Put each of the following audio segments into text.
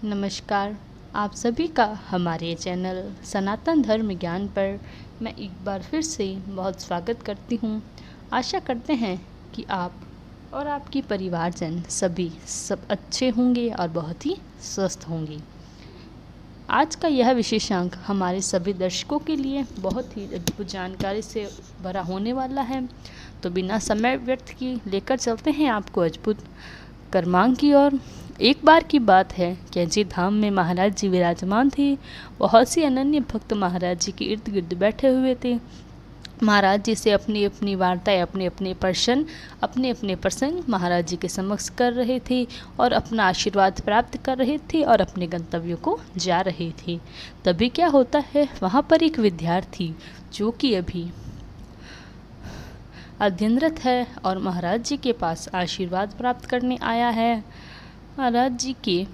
नमस्कार। आप सभी का हमारे चैनल सनातन धर्म ज्ञान पर मैं एक बार फिर से बहुत स्वागत करती हूँ। आशा करते हैं कि आप और आपकी परिवारजन सब अच्छे होंगे और बहुत ही स्वस्थ होंगे। आज का यह विशेषांक हमारे सभी दर्शकों के लिए बहुत ही अद्भुत जानकारी से भरा होने वाला है। तो बिना समय व्यर्थ किए लेकर चलते हैं आपको अद्भुत कर्मांक की ओर। एक बार की बात है, कैंची धाम में महाराज जी विराजमान थे। बहुत सी अनन्य भक्त महाराज जी के इर्द गिर्द बैठे हुए थे। महाराज जी से अपनी अपनी वार्ताएं, अपने अपने प्रसंग महाराज जी के समक्ष कर रहे थे और अपना आशीर्वाद प्राप्त कर रहे थे और अपने गंतव्यों को जा रहे थे। तभी क्या होता है, वहाँ पर एक विद्यार्थी जो कि अभी अध्ययनरत है और महाराज जी के पास आशीर्वाद प्राप्त करने आया है। महाराज जी के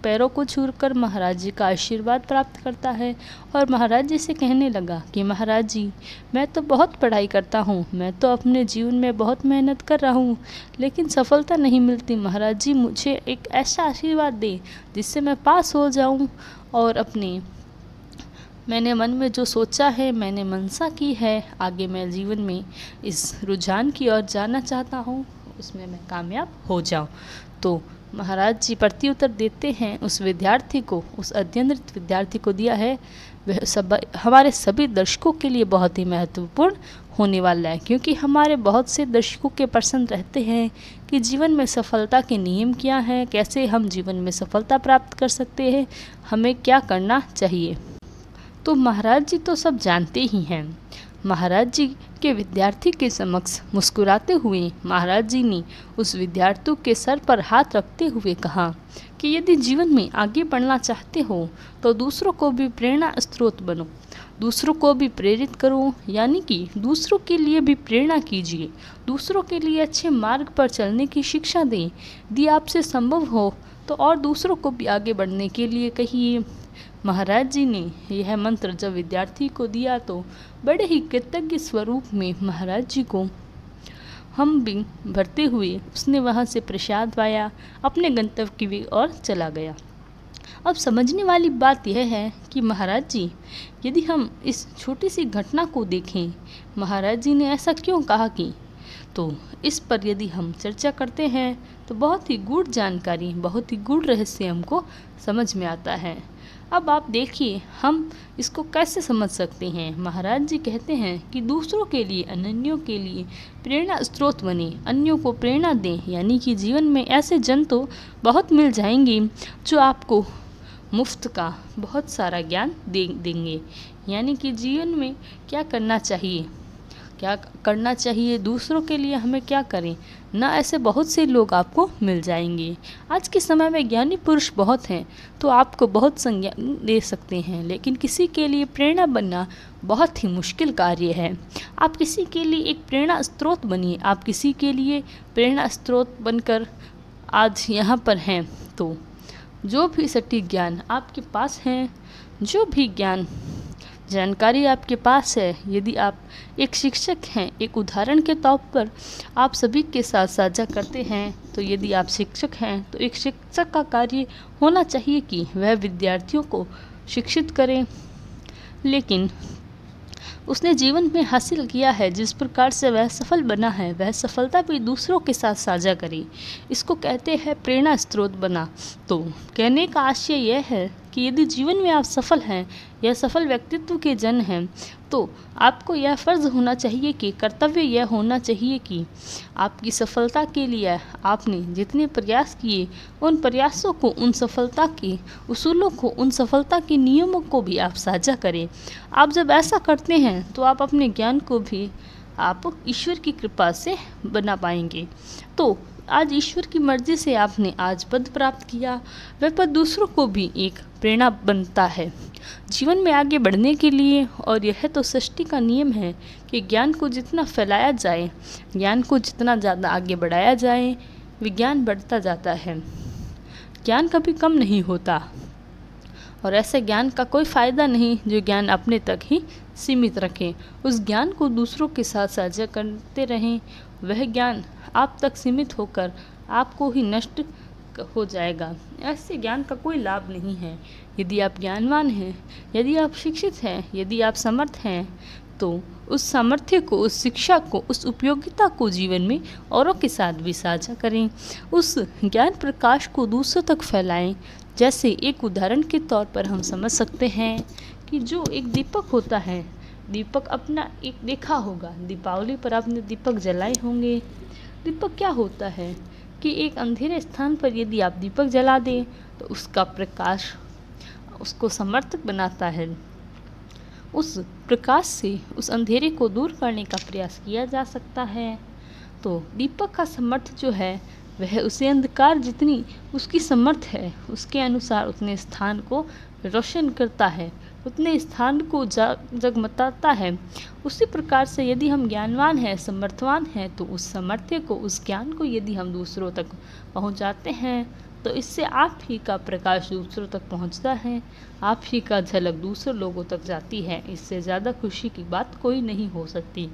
पैरों को छूकर महाराज जी का आशीर्वाद प्राप्त करता है और महाराज जी से कहने लगा कि महाराज जी, मैं तो बहुत पढ़ाई करता हूँ, मैं तो अपने जीवन में बहुत मेहनत कर रहा हूँ, लेकिन सफलता नहीं मिलती। महाराज जी, मुझे एक ऐसा आशीर्वाद दे जिससे मैं पास हो जाऊँ और मैंने मन में जो सोचा है, मैंने मनसा की है, आगे मैं जीवन में इस रुझान की ओर जाना चाहता हूँ, उसमें मैं कामयाब हो जाऊँ। तो महाराज जी प्रत्युत्तर देते हैं उस विद्यार्थी को, उस अध्ययनरत विद्यार्थी को दिया है, वह हमारे सभी दर्शकों के लिए बहुत ही महत्वपूर्ण होने वाला है, क्योंकि हमारे बहुत से दर्शकों के प्रश्न रहते हैं कि जीवन में सफलता के नियम क्या हैं, कैसे हम जीवन में सफलता प्राप्त कर सकते हैं, हमें क्या करना चाहिए। तो महाराज जी तो सब जानते ही हैं। महाराज जी के विद्यार्थी के समक्ष मुस्कुराते हुए महाराज जी ने उस विद्यार्थी के सर पर हाथ रखते हुए कहा कि यदि जीवन में आगे बढ़ना चाहते हो तो दूसरों को भी प्रेरणा स्रोत बनो, दूसरों को भी प्रेरित करो, यानी कि दूसरों के लिए भी प्रेरणा कीजिए, दूसरों के लिए अच्छे मार्ग पर चलने की शिक्षा दें। यदि आपसे संभव हो तो और दूसरों को भी आगे बढ़ने के लिए कहिए। महाराज जी ने यह मंत्र जब विद्यार्थी को दिया तो बड़े ही कृतज्ञ स्वरूप में महाराज जी को हम भी भरते हुए उसने वहाँ से प्रसाद पाया, अपने गंतव्य की ओर चला गया। अब समझने वाली बात यह है कि महाराज जी, यदि हम इस छोटी सी घटना को देखें, महाराज जी ने ऐसा क्यों कहा कि, तो इस पर यदि हम चर्चा करते हैं तो बहुत ही गूढ़ जानकारी, बहुत ही गूढ़ रहस्य हमको समझ में आता है। अब आप देखिए हम इसको कैसे समझ सकते हैं। महाराज जी कहते हैं कि दूसरों के लिए, अनन्यों के लिए प्रेरणा स्रोत बने, अन्यों को प्रेरणा दें, यानी कि जीवन में ऐसे जन तो बहुत मिल जाएंगे जो आपको मुफ्त का बहुत सारा ज्ञान देंगे, यानी कि जीवन में क्या करना चाहिए, दूसरों के लिए हमें क्या करें ना, ऐसे बहुत से लोग आपको मिल जाएंगे। आज के समय में ज्ञानी पुरुष बहुत हैं तो आपको बहुत संज्ञान दे सकते हैं, लेकिन किसी के लिए प्रेरणा बनना बहुत ही मुश्किल कार्य है। आप किसी के लिए एक प्रेरणा स्रोत बनिए, आप किसी के लिए प्रेरणा स्रोत बनकर आज यहाँ पर हैं। तो जो भी सटीक ज्ञान आपके पास हैं, जो भी जानकारी आपके पास है, यदि आप एक शिक्षक हैं, एक उदाहरण के तौर पर आप सभी के साथ साझा करते हैं, तो यदि आप शिक्षक हैं तो एक शिक्षक का कार्य होना चाहिए कि वह विद्यार्थियों को शिक्षित करें, लेकिन उसने जीवन में हासिल किया है, जिस प्रकार से वह सफल बना है, वह सफलता भी दूसरों के साथ साझा करे। इसको कहते हैं प्रेरणा स्रोत बना। तो कहने का आशय यह है कि यदि जीवन में आप सफल हैं या सफल व्यक्तित्व के जन हैं, तो आपको यह फ़र्ज़ होना चाहिए कि, कर्तव्य यह होना चाहिए कि आपकी सफलता के लिए आपने जितने प्रयास किए, उन प्रयासों को, उन सफलता के उसूलों को, उन सफलता के नियमों को भी आप साझा करें। आप जब ऐसा करते हैं तो आप अपने ज्ञान को भी आप ईश्वर की कृपा से बना पाएंगे। तो आज ईश्वर की मर्जी से आपने आज पद प्राप्त किया, वह पद दूसरों को भी एक प्रेरणा बनता है जीवन में आगे बढ़ने के लिए। और यह तो सृष्टि का नियम है कि ज्ञान को जितना फैलाया जाए, ज्ञान को जितना ज़्यादा आगे बढ़ाया जाए, विज्ञान बढ़ता जाता है। ज्ञान कभी कम नहीं होता और ऐसे ज्ञान का कोई फ़ायदा नहीं जो ज्ञान अपने तक ही सीमित रखें। उस ज्ञान को दूसरों के साथ साझा करते रहें। वह ज्ञान आप तक सीमित होकर आपको ही नष्ट हो जाएगा। ऐसे ज्ञान का कोई लाभ नहीं है। यदि आप ज्ञानवान हैं, यदि आप शिक्षित हैं, यदि आप समर्थ हैं, तो उस सामर्थ्य को, उस शिक्षा को, उस उपयोगिता को जीवन में औरों के साथ भी साझा करें। उस ज्ञान प्रकाश को दूसरों तक फैलाएं। जैसे एक उदाहरण के तौर पर हम समझ सकते हैं कि जो एक दीपक होता है, दीपक अपना एक देखा होगा, दीपावली पर आपने दीपक जलाए होंगे। दीपक क्या होता है कि एक अंधेरे स्थान पर यदि आप दीपक जला दें तो उसका प्रकाश उसको समर्थक बनाता है। उस प्रकाश से उस अंधेरे को दूर करने का प्रयास किया जा सकता है। तो दीपक का समर्थ जो है वह उसे अंधकार जितनी उसकी समर्थ है उसके अनुसार उतने स्थान को रोशन करता है, उतने स्थान को जगमगाता है। उसी प्रकार से यदि हम ज्ञानवान हैं, समर्थवान हैं, तो उस सामर्थ्य को, उस ज्ञान को यदि हम दूसरों तक पहुंचाते हैं तो इससे आप ही का प्रकाश दूसरों तक पहुंचता है, आप ही का झलक दूसरे लोगों तक जाती है। इससे ज़्यादा खुशी की बात कोई नहीं हो सकती।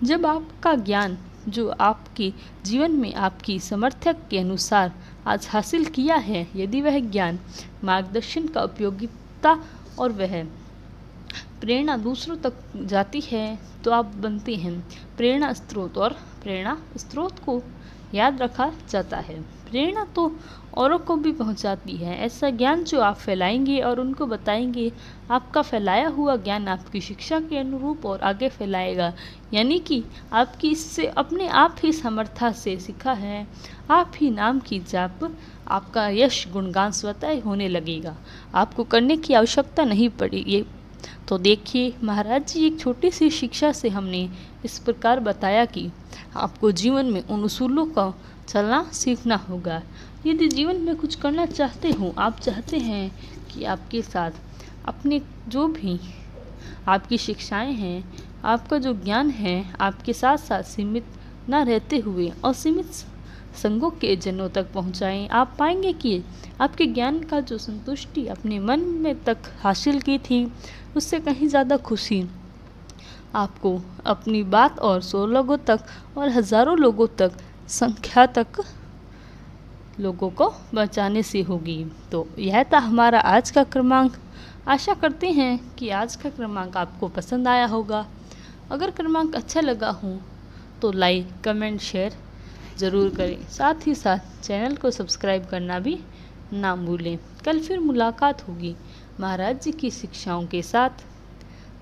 जब आपका ज्ञान जो आपके जीवन में आपकी सामर्थ्य के अनुसार आज हासिल किया है, यदि वह ज्ञान मार्गदर्शन का उपयोगिता और वह प्रेरणा दूसरों तक जाती है तो आप बनते हैं प्रेरणा स्रोत। और प्रेरणा स्रोत को याद रखा जाता है। प्रेरणा तो औरों को भी पहुंचाती है। ऐसा ज्ञान जो आप फैलाएंगे और उनको बताएंगे, आपका फैलाया हुआ ज्ञान आपकी शिक्षा के अनुरूप और आगे फैलाएगा। यानी कि आपकी इससे अपने आप ही समर्था से सीखा है, आप ही नाम की जाप, आपका यश गुणगान स्वतः होने लगेगा। आपको करने की आवश्यकता नहीं पड़ेगी। तो देखिए, महाराज जी एक छोटी सी शिक्षा से हमने इस प्रकार बताया कि आपको जीवन में उन उसूलों का चलना सीखना होगा। यदि जीवन में कुछ करना चाहते हो, आप चाहते हैं कि आपके साथ अपने जो भी आपकी शिक्षाएं हैं, आपका जो ज्ञान है, आपके साथ साथ सीमित ना रहते हुए असीमित संगों के जनों तक पहुंचाएं। आप पाएंगे कि आपके ज्ञान का जो संतुष्टि अपने मन में तक हासिल की थी, उससे कहीं ज़्यादा खुशी आपको अपनी बात और 100 लोगों तक और हज़ारों लोगों तक, संख्या तक लोगों को बचाने से होगी। तो यह था हमारा आज का क्रमांक। आशा करते हैं कि आज का क्रमांक आपको पसंद आया होगा। अगर क्रमांक अच्छा लगा हो तो लाइक, कमेंट, शेयर ज़रूर करें। साथ ही साथ चैनल को सब्सक्राइब करना भी ना भूलें। कल फिर मुलाकात होगी महाराज जी की शिक्षाओं के साथ।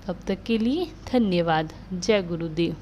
तब तक के लिए धन्यवाद। जय गुरुदेव।